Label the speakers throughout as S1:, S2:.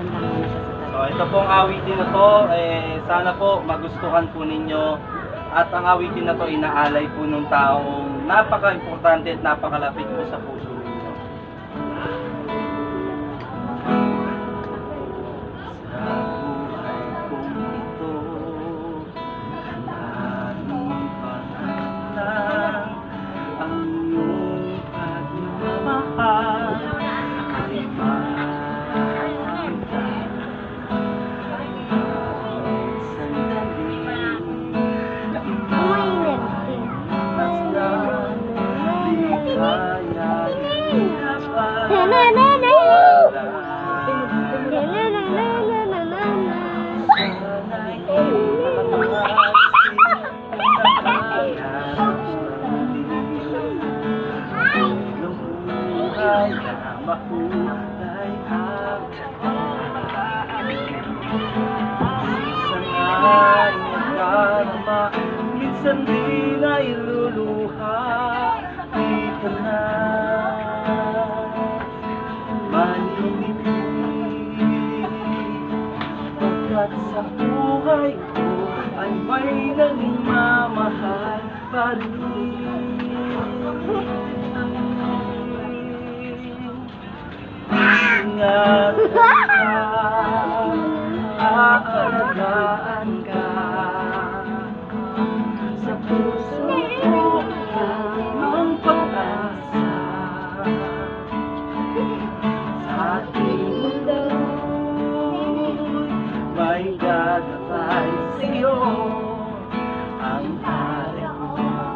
S1: magandang ano siya sa
S2: So, ito pong awitin na to, sana po magustuhan po ninyo. At ang awitin na to, inaalay po ng taong napaka-importante at napakalapit po sa puso ninyo. Sa buhay kong ito, nalipan lang ang iyong pagmamahal ay minsan di na iluluha, di ka na manilipid. Pagkat sa buhay ko ay may nagmamahal pa rin. Ingat ka, aalagaan ka. Sa puso ko ang pag-asa. Sa ating mundo may gagabay sa'yo. Ang hari ko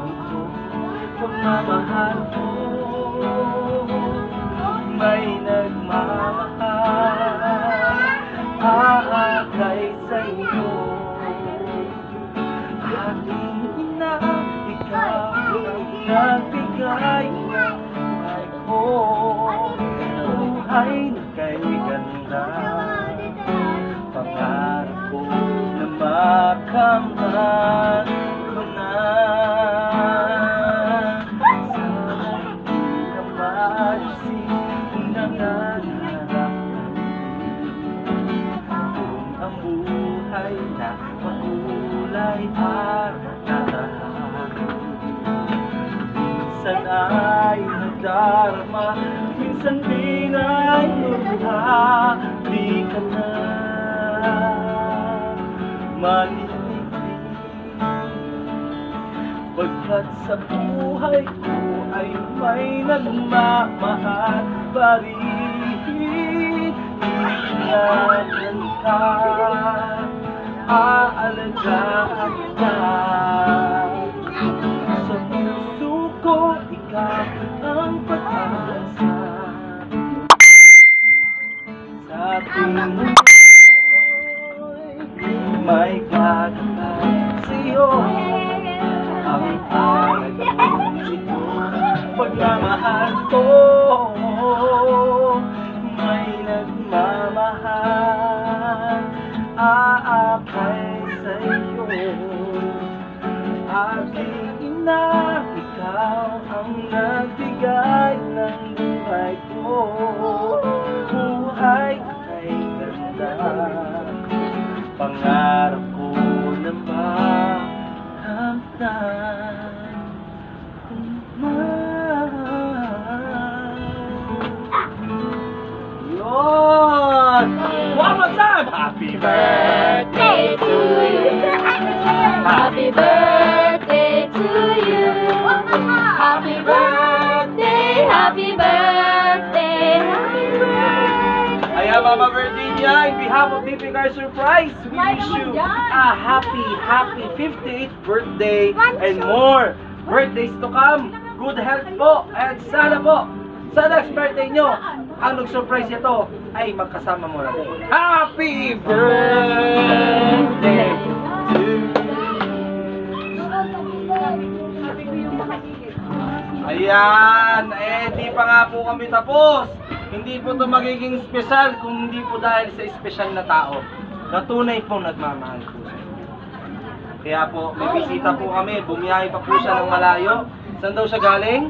S2: ito, pagmamahal ko, may nagmamahal, aakay sa'yo. Aking ina, ikaw ang nagbigay ng buhay ko. Buhay na kay ganda, pangarap ko na makamtan ko na. Sana hindi na maalisin ang nangangarap kung ang buhay na makulay at natahan. Minsan ay nadarama, minsan di na iluluha, di ka na manilipid. Pagkat sa buhay ko ay may nagmamahal pa rin. Ingat ka, aalagaan ka. Sa puso ko, ikaw ang pag-asa. Sa ating mundo'y may gagabay sa'yo. Ang alag kong ito, pagmamahal ko, may nagmamahal, aakay sa'yo. Aking ina, ikaw ang nagbigay ng buhay ko. Buhay ay ganda, pangarap ko na makamtan kung yun! One more time! Happy birthday to you!
S3: Happy birthday to you. Happy birthday, happy birthday, happy birthday.
S2: Ayan, Mama Verdinia, in behalf of DPCar Surprise, we wish you a happy 58th birthday and more birthdays to come. Good health po, and sana po, sa next birthday nyo, ang nag-surprise ito ay magkasama mo natin. Happy birthday to you! Ayan, di pa nga po kami tapos. Hindi po ito magiging special kung hindi po dahil sa special na tao na tunay pong nagmamahal po siya. Kaya po, may bisita po kami. Bumiyahe pa po siya ng malayo. Saan daw siya galing?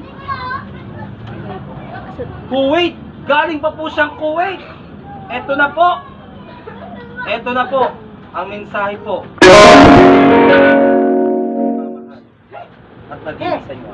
S2: Kuwait! Galing pa po siyang Kuwait! Eto na po! Eto na po, ang mensahe po. At naging sa inyo.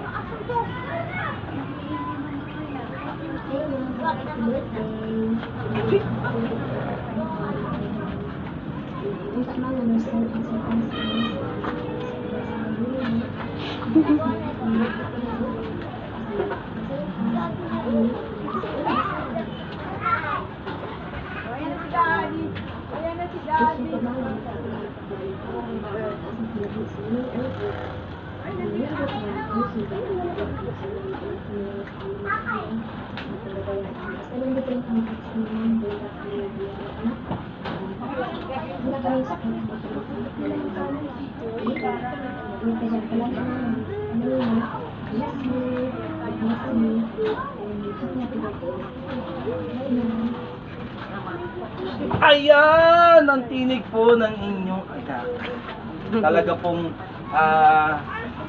S2: Ayan! Ang tinig po ng inyong anak.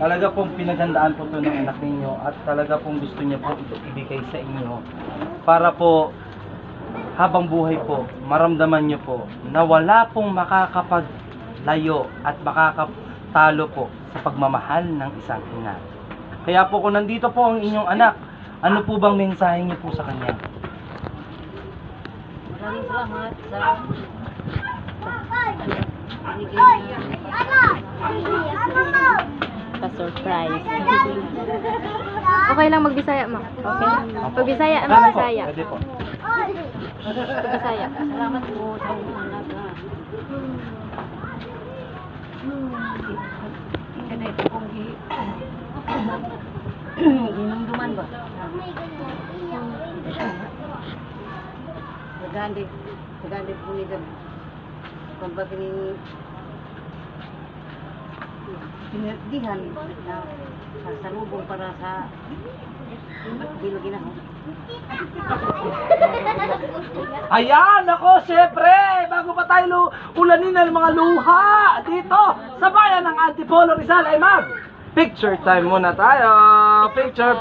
S2: Talaga pong pinaghandaan po ito ng anak ninyo at talaga pong gusto niya po ito ibigay sa inyo para po habang buhay po, maramdaman niyo po na wala pong makakapaglayo at makakatalo po sa pagmamahal ng isang ina. Kaya po kung nandito po ang inyong anak, ano po bang mensahe niyo po sa kanya?
S3: Maraming salamat sa pa-surprise.
S1: Okay lang magbisaya, ma. Okay? Pagbisaya,
S2: Ano po?
S1: Bisaya.
S2: Pwede po.
S1: Pagbisaya.
S3: Salamat po sa inyong anak. Kasi ito pong ginumduman ba? Nagandi po ni Gab. Kung ba pinagdihan na sasalubong para sa bilogin ako.
S2: Ayan, ako, syempre, bago pa tayo ulanin ng mga luha dito sa bayan ng Antipolo Rizal ay mag picture time muna tayo. Picture.